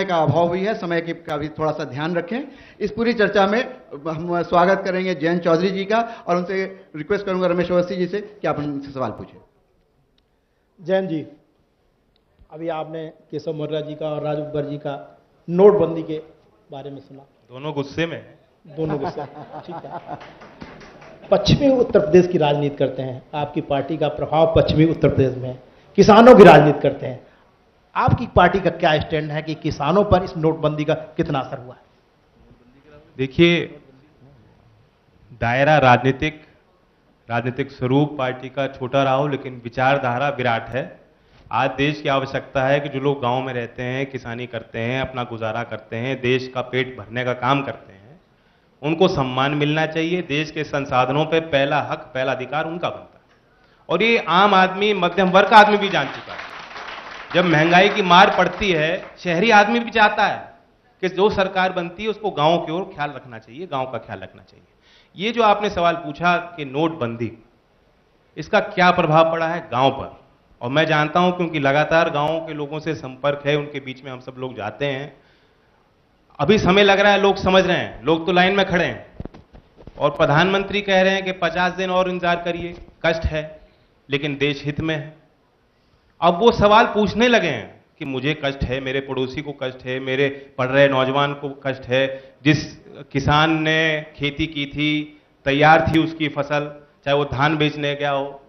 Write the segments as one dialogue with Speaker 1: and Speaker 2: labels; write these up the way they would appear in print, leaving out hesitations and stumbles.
Speaker 1: का अभाव भी है, समय की का भी थोड़ा सा ध्यान रखें। इस पूरी चर्चा में हम स्वागत करेंगे जयंत चौधरी जी का और उनसे रिक्वेस्ट करूंगा रमेश अवस्थी जी से कि आप उनसे सवाल पूछें।
Speaker 2: जयंत जी, अभी आपने केशव मौर्य जी का और राज बब्बर जी का नोटबंदी के बारे में सुना।
Speaker 3: दोनों गुस्से में हैं।
Speaker 2: दोनों गुस्से, ठीक है। पश्चिमी उत्तर प्रदेश की राजनीति करते हैं, आपकी पार्टी का प्रभाव पश्चिमी उत्तर प्रदेश में है, किसानों की राजनीति करते हैं। आपकी पार्टी का क्या स्टैंड है कि किसानों पर इस नोटबंदी का कितना असर हुआ है?
Speaker 3: देखिए, दायरा राजनीतिक स्वरूप पार्टी का छोटा रहा हो, लेकिन विचारधारा विराट है। आज देश की आवश्यकता है कि जो लोग गांव में रहते हैं, किसानी करते हैं, अपना गुजारा करते हैं, देश का पेट भरने का काम करते हैं, उनको सम्मान मिलना चाहिए। देश के संसाधनों पे पहला हक, पहला अधिकार उनका बनता है। और ये आम आदमी, मध्यम वर्ग का आदमी भी जान चुका है। जब महंगाई की मार पड़ती है, शहरी आदमी भी चाहता है कि जो सरकार बनती है उसको गांव की ओर ख्याल रखना चाहिए, गांव का ख्याल रखना चाहिए। ये जो आपने सवाल पूछा कि नोटबंदी, इसका क्या प्रभाव पड़ा है गांव पर, और मैं जानता हूं क्योंकि लगातार गांवों के लोगों से संपर्क है, उनके बीच में हम सब लोग जाते हैं। अभी समय लग रहा है, लोग समझ रहे हैं, लोग तो लाइन में खड़े हैं और प्रधानमंत्री कह रहे हैं कि 50 दिन और इंतजार करिए, कष्ट है लेकिन देश हित में है। अब वो सवाल पूछने लगे हैं कि मुझे कष्ट है, मेरे पड़ोसी को कष्ट है, मेरे पढ़ रहे नौजवान को कष्ट है, जिस किसान ने खेती की थी, तैयार थी उसकी फसल, चाहे वो धान बेचने गया हो,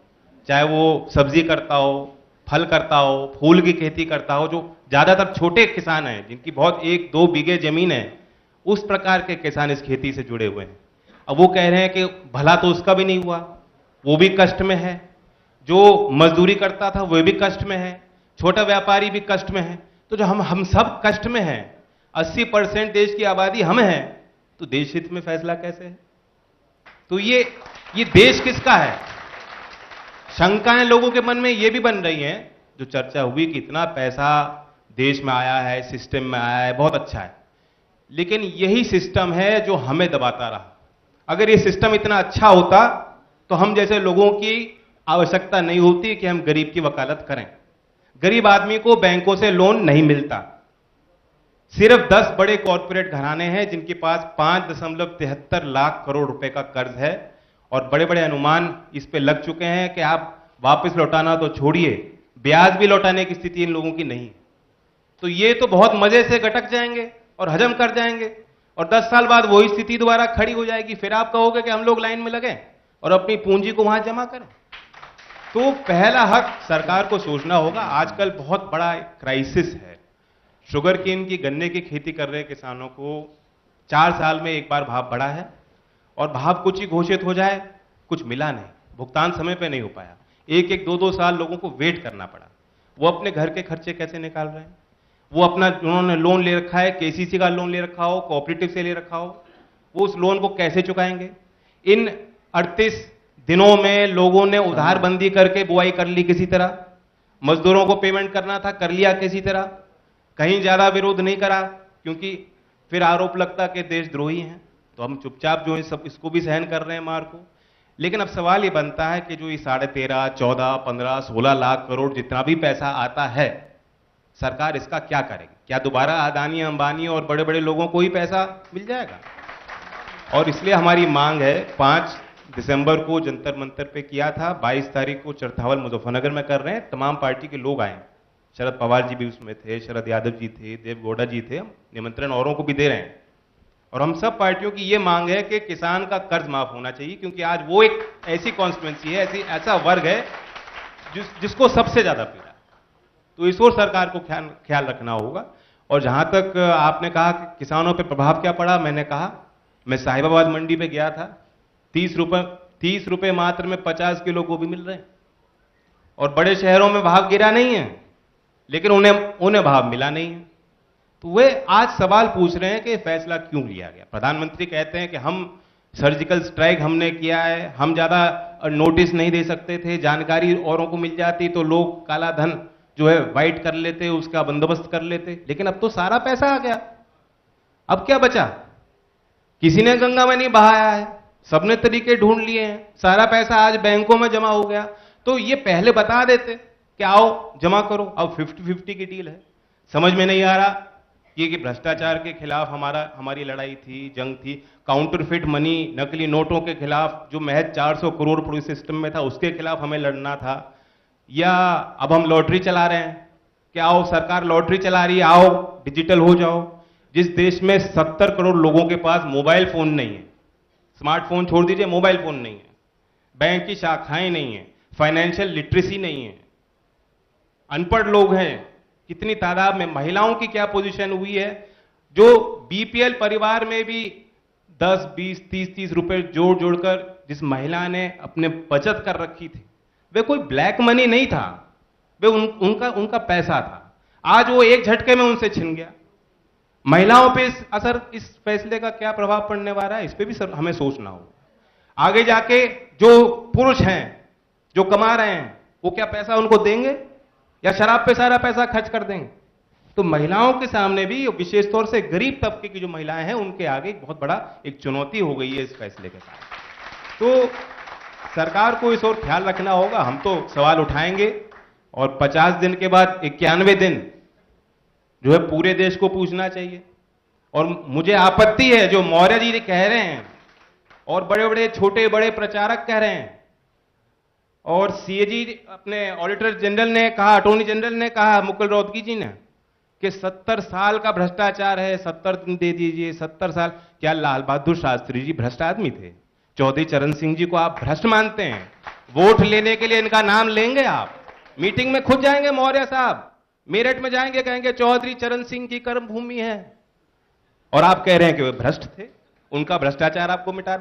Speaker 3: चाहे वो सब्जी करता हो, फल करता हो, फूल की खेती करता हो, जो ज्यादातर छोटे किसान हैं जिनकी बहुत 1-2 बीघे जमीन है, उस प्रकार के किसान इस खेती से जुड़े हुए हैं। अब वो कह रहे हैं कि भला तो उसका भी नहीं हुआ, वो भी कष्ट में है, जो मजदूरी करता था वो भी कष्ट में है, छोटा व्यापारी भी कष्ट में है। तो जो हम सब कष्ट में हैं, 80% देश की आबादी हम हैं, तो देश हित में फैसला कैसे है? तो ये देश किसका है? शंकाएं लोगों के मन में ये भी बन रही हैं, जो चर्चा हुई कि इतना पैसा देश में आया है, सिस्टम में आया है, बहुत अच्छा है, लेकिन यही सिस्टम है जो हमें दबाता रहा। अगर ये सिस्टम इतना अच्छा होता तो हम जैसे लोगों की आवश्यकता नहीं होती कि हम गरीब की वकालत करें। गरीब आदमी को बैंकों से लोन नहीं मिलता। सिर्फ 10 बड़े कॉर्पोरेट घराने हैं जिनके पास 5.73 लाख करोड़ रुपए का कर्ज है, और बड़े बड़े अनुमान इस पे लग चुके हैं कि आप वापस लौटाना तो छोड़िए, ब्याज भी लौटाने की स्थिति इन लोगों की नहीं है। तो ये तो बहुत मजे से गटक जाएंगे और हजम कर जाएंगे, और 10 साल बाद वही स्थिति दोबारा खड़ी हो जाएगी। फिर आप कहोगे कि हम लोग लाइन में लगे और अपनी पूंजी को वहां जमा करें। तो पहला हक सरकार को सोचना होगा। आजकल बहुत बड़ा क्राइसिस है। शुगर केन की, गन्ने की खेती कर रहे किसानों को 4 साल में एक बार भाव बढ़ा है, और भाव कुछ ही घोषित हो जाए, कुछ मिला नहीं, भुगतान समय पे नहीं हो पाया। 1-1, 2-2 साल लोगों को वेट करना पड़ा। वो अपने घर के खर्चे कैसे निकाल रहे हैं? वो अपना, उन्होंने लोन ले रखा है, केसीसी का लोन ले रखा हो, कोऑपरेटिव से ले रखा हो, वो उस लोन को कैसे चुकाएंगे? इन 38 दिनों में लोगों ने उधारबंदी करके बुआई कर ली किसी तरह, मजदूरों को पेमेंट करना था, कर लिया किसी तरह, कहीं ज्यादा विरोध नहीं करा क्योंकि फिर आरोप लगता कि देशद्रोही हैं, तो हम चुपचाप जो है सब इसको भी सहन कर रहे हैं मार को। लेकिन अब सवाल ये बनता है कि जो ये 13.5, 14, 15, 16 लाख करोड़ जितना भी पैसा आता है, सरकार इसका क्या करेगी? क्या दोबारा अदानी, अंबानी और बड़े बड़े लोगों को ही पैसा मिल जाएगा? और इसलिए हमारी मांग है, 5 दिसंबर को जंतर मंतर पे किया था, 22 तारीख को चरथावल मुजफ्फरनगर में कर रहे हैं। तमाम पार्टी के लोग आए, शरद पवार जी भी उसमें थे, शरद यादव जी थे, देव गौड़ा जी थे, निमंत्रण औरों को भी दे रहे हैं। और हम सब पार्टियों की ये मांग है कि किसान का कर्ज माफ होना चाहिए, क्योंकि आज वो एक ऐसी कॉन्स्टिट्यूंसी है, ऐसा वर्ग है जिसको सबसे ज्यादा पीड़ा है। तो इस ओर सरकार को ख्याल रखना होगा। और जहां तक आपने कहा कि किसानों पर प्रभाव क्या पड़ा, मैंने कहा, मैं साहिबाबाद मंडी पे गया था, 30 रुपए मात्र में 50 किलो गोभी मिल रहे हैं, और बड़े शहरों में भाव गिरा नहीं है, लेकिन उन्हें भाव मिला नहीं है। तो वे आज सवाल पूछ रहे हैं कि फैसला क्यों लिया गया। प्रधानमंत्री कहते हैं कि हम सर्जिकल स्ट्राइक हमने किया है, हम ज्यादा नोटिस नहीं दे सकते थे, जानकारी औरों को मिल जाती तो लोग काला धन जो है वाइट कर लेते, उसका बंदोबस्त कर लेते। लेकिन अब तो सारा पैसा आ गया, अब क्या बचा? किसी ने गंगा में नहीं बहाया है, सबने तरीके ढूंढ लिए हैं, सारा पैसा आज बैंकों में जमा हो गया। तो ये पहले बता देते कि आओ जमा करो। अब 50-50 की डील है, समझ में नहीं आ रहा कि भ्रष्टाचार के खिलाफ हमारी लड़ाई थी, जंग थी। काउंटरफिट मनी, नकली नोटों के खिलाफ जो महज 400 करोड़ पुलिस सिस्टम में था, उसके खिलाफ हमें लड़ना था। या अब हम लॉटरी चला रहे हैं कि आओ सरकार लॉटरी चला रही है, आओ डिजिटल हो जाओ। जिस देश में 70 करोड़ लोगों के पास मोबाइल फोन नहीं है, स्मार्टफोन छोड़ दीजिए, मोबाइल फोन नहीं है, बैंक की शाखाएं नहीं है, फाइनेंशियल लिटरेसी नहीं है, अनपढ़ लोग हैं, कितनी तादाद में महिलाओं की क्या पोजीशन हुई है, जो बीपीएल परिवार में भी 10, 20, 30 रुपए जोड़ जोड़कर जिस महिला ने अपने बचत कर रखी थी, वे कोई ब्लैक मनी नहीं था, वे उनका पैसा था। आज वो एक झटके में उनसे छिन गया। महिलाओं पे इस फैसले का क्या प्रभाव पड़ने वाला है, इस पे भी हमें सोचना होगा। आगे जाके जो पुरुष हैं, जो कमा रहे हैं, वो क्या पैसा उनको देंगे या शराब पे सारा पैसा खर्च कर देंगे? तो महिलाओं के सामने भी, विशेष तौर से गरीब तबके की जो महिलाएं हैं, उनके आगे एक बहुत बड़ा एक चुनौती हो गई है इस फैसले के साथ। तो सरकार को इस ओर ख्याल रखना होगा। हम तो सवाल उठाएंगे और 50 दिन के बाद 91 दिन जो है पूरे देश को पूछना चाहिए। और मुझे आपत्ति है जो मौर्य जी कह रहे हैं और बड़े बड़े छोटे बड़े प्रचारक कह रहे हैं, और सीएजी अपने ऑडिटर जनरल ने कहा, अटॉर्नी जनरल ने कहा, मुकुल रोहतगी जी ने, कि 70 साल का भ्रष्टाचार है, 70 दिन दे दीजिए। 70 साल क्या लाल बहादुर शास्त्री जी भ्रष्ट आदमी थे? चौधरी चरण सिंह जी को आप भ्रष्ट मानते हैं? वोट लेने के लिए इनका नाम लेंगे आप? मीटिंग में खुद जाएंगे मौर्य साहब, मेरठ में जाएंगे, कहेंगे चौधरी चरण सिंह की कर्म भूमि है, और आप कह रहे हैं कि वे भ्रष्ट थे, उनका भ्रष्टाचार आपको मिटाना है।